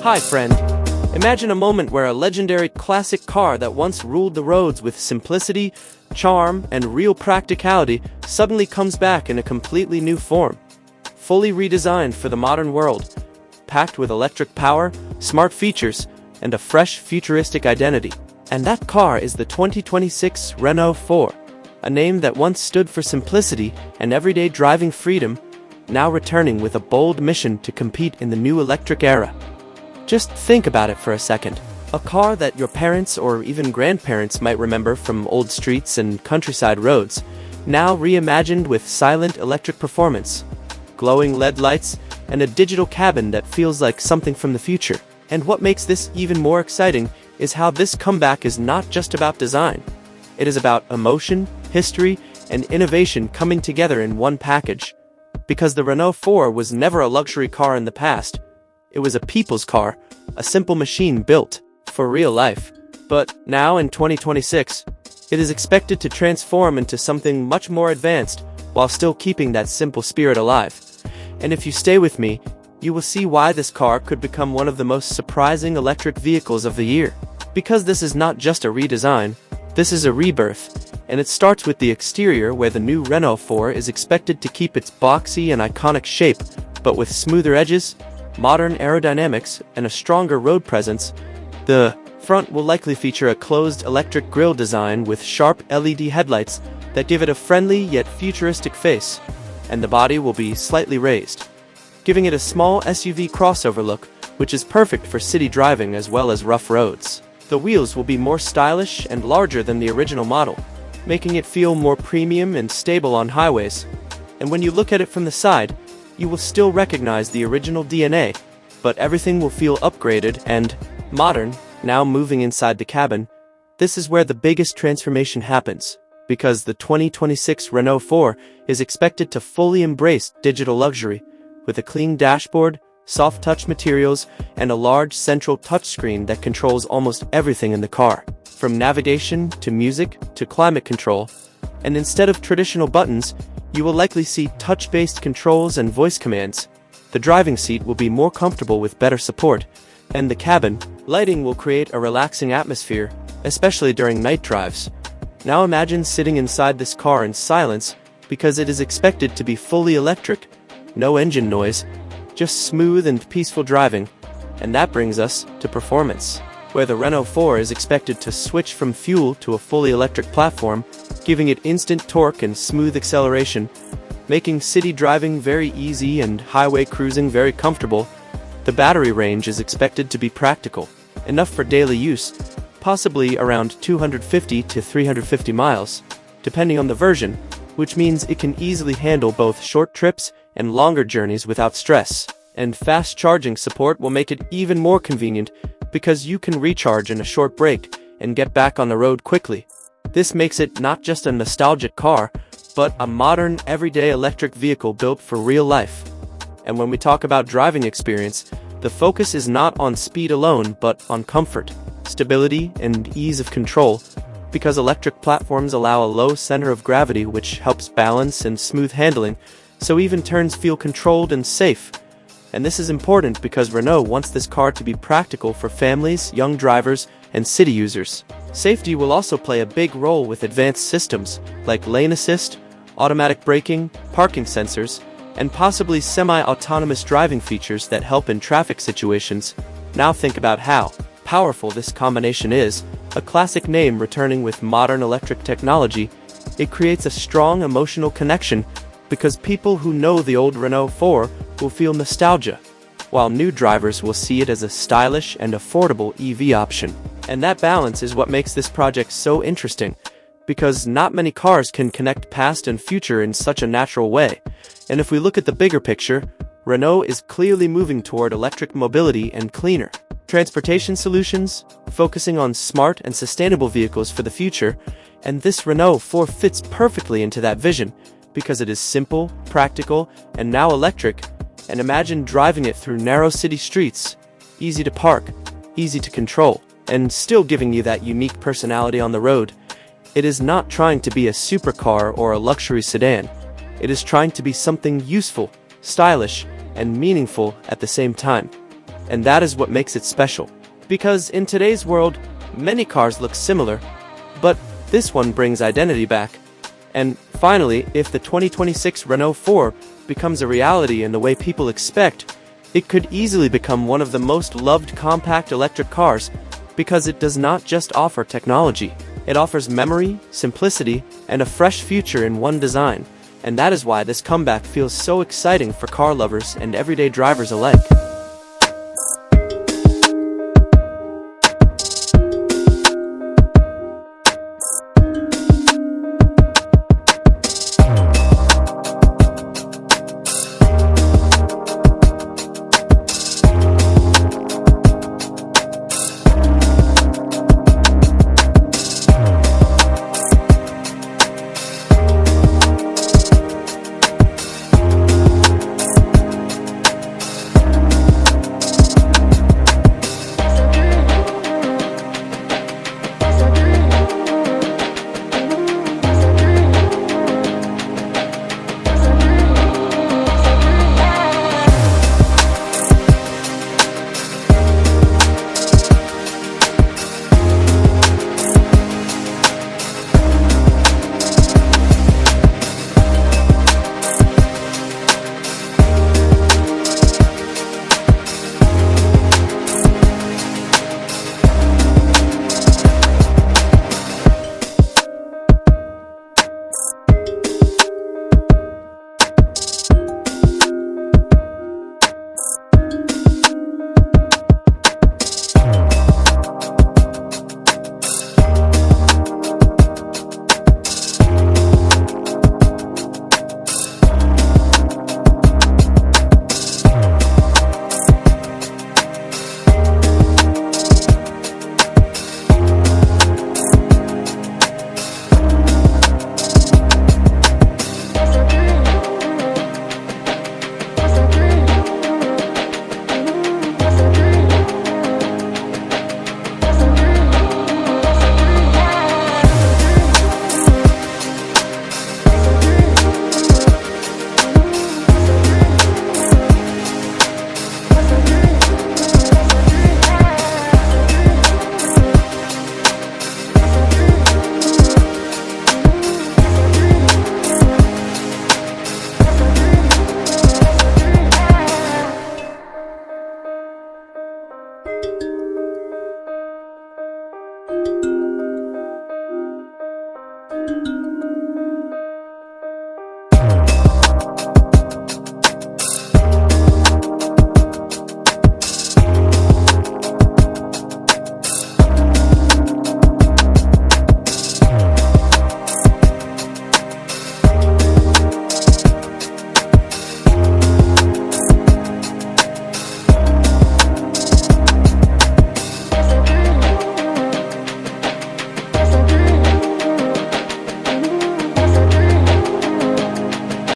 Hi, friend. Imagine a moment where a legendary classic car that once ruled the roads with simplicity, charm, and real practicality suddenly comes back in a completely new form. Fully redesigned for the modern world, packed with electric power, smart features, and a fresh futuristic identity. And that car is the 2026 Renault 4, a name that once stood for simplicity and everyday driving freedom, now returning with a bold mission to compete in the new electric era. Just think about it for a second. A car that your parents or even grandparents might remember from old streets and countryside roads, now reimagined with silent electric performance, glowing LED lights, and a digital cabin that feels like something from the future. And what makes this even more exciting is how this comeback is not just about design. It is about emotion, history, and innovation coming together in one package. Because the Renault 4 was never a luxury car in the past. It was a people's car, a simple machine built for real life. But now in 2026, it is expected to transform into something much more advanced while still keeping that simple spirit alive. And if you stay with me, you will see why this car could become one of the most surprising electric vehicles of the year. Because this is not just a redesign, this is a rebirth, and it starts with the exterior where the new Renault 4 is expected to keep its boxy and iconic shape, but with smoother edges, modern aerodynamics, and a stronger road presence. The front will likely feature a closed electric grille design with sharp LED headlights that give it a friendly yet futuristic face, and the body will be slightly raised, giving it a small SUV crossover look, which is perfect for city driving as well as rough roads. The wheels will be more stylish and larger than the original model, making it feel more premium and stable on highways. And when you look at it from the side, you will still recognize the original DNA, but everything will feel upgraded and modern. Now moving inside the cabin, this is where the biggest transformation happens, because the 2026 Renault 4 is expected to fully embrace digital luxury, with a clean dashboard, soft touch materials, and a large central touchscreen that controls almost everything in the car, from navigation to music to climate control. And instead of traditional buttons, you will likely see touch-based controls and voice commands. The driving seat will be more comfortable with better support, and the cabin lighting will create a relaxing atmosphere, especially during night drives. Now imagine sitting inside this car in silence, because it is expected to be fully electric, no engine noise, just smooth and peaceful driving. And that brings us to performance, where the Renault 4 is expected to switch from fuel to a fully electric platform, giving it instant torque and smooth acceleration, making city driving very easy and highway cruising very comfortable. The battery range is expected to be practical, enough for daily use, possibly around 250 to 350 miles, depending on the version, which means it can easily handle both short trips and longer journeys without stress. And fast charging support will make it even more convenient, because you can recharge in a short break and get back on the road quickly. This makes it not just a nostalgic car, but a modern, everyday electric vehicle built for real life. And when we talk about driving experience, the focus is not on speed alone, but on comfort, stability, and ease of control, because electric platforms allow a low center of gravity which helps balance and smooth handling, so even turns feel controlled and safe. And this is important because Renault wants this car to be practical for families, young drivers, and city users. Safety will also play a big role with advanced systems like lane assist, automatic braking, parking sensors, and possibly semi-autonomous driving features that help in traffic situations. Now think about how powerful this combination is. A classic name returning with modern electric technology, it creates a strong emotional connection, because people who know the old Renault 4 will feel nostalgia, while new drivers will see it as a stylish and affordable EV option. And that balance is what makes this project so interesting, because not many cars can connect past and future in such a natural way. And if we look at the bigger picture, Renault is clearly moving toward electric mobility and cleaner transportation solutions, focusing on smart and sustainable vehicles for the future, and this Renault 4 fits perfectly into that vision, because it is simple, practical, and now electric. And imagine driving it through narrow city streets, easy to park, easy to control, and still giving you that unique personality on the road. It is not trying to be a supercar or a luxury sedan. It is trying to be something useful, stylish, and meaningful at the same time. and that is what makes it special. Because in today's world, many cars look similar, but this one brings identity back. And finally, if the 2026 Renault 4 becomes a reality in the way people expect, it could easily become one of the most loved compact electric cars, because it does not just offer technology. It offers memory, simplicity, and a fresh future in one design, and that is why this comeback feels so exciting for car lovers and everyday drivers alike.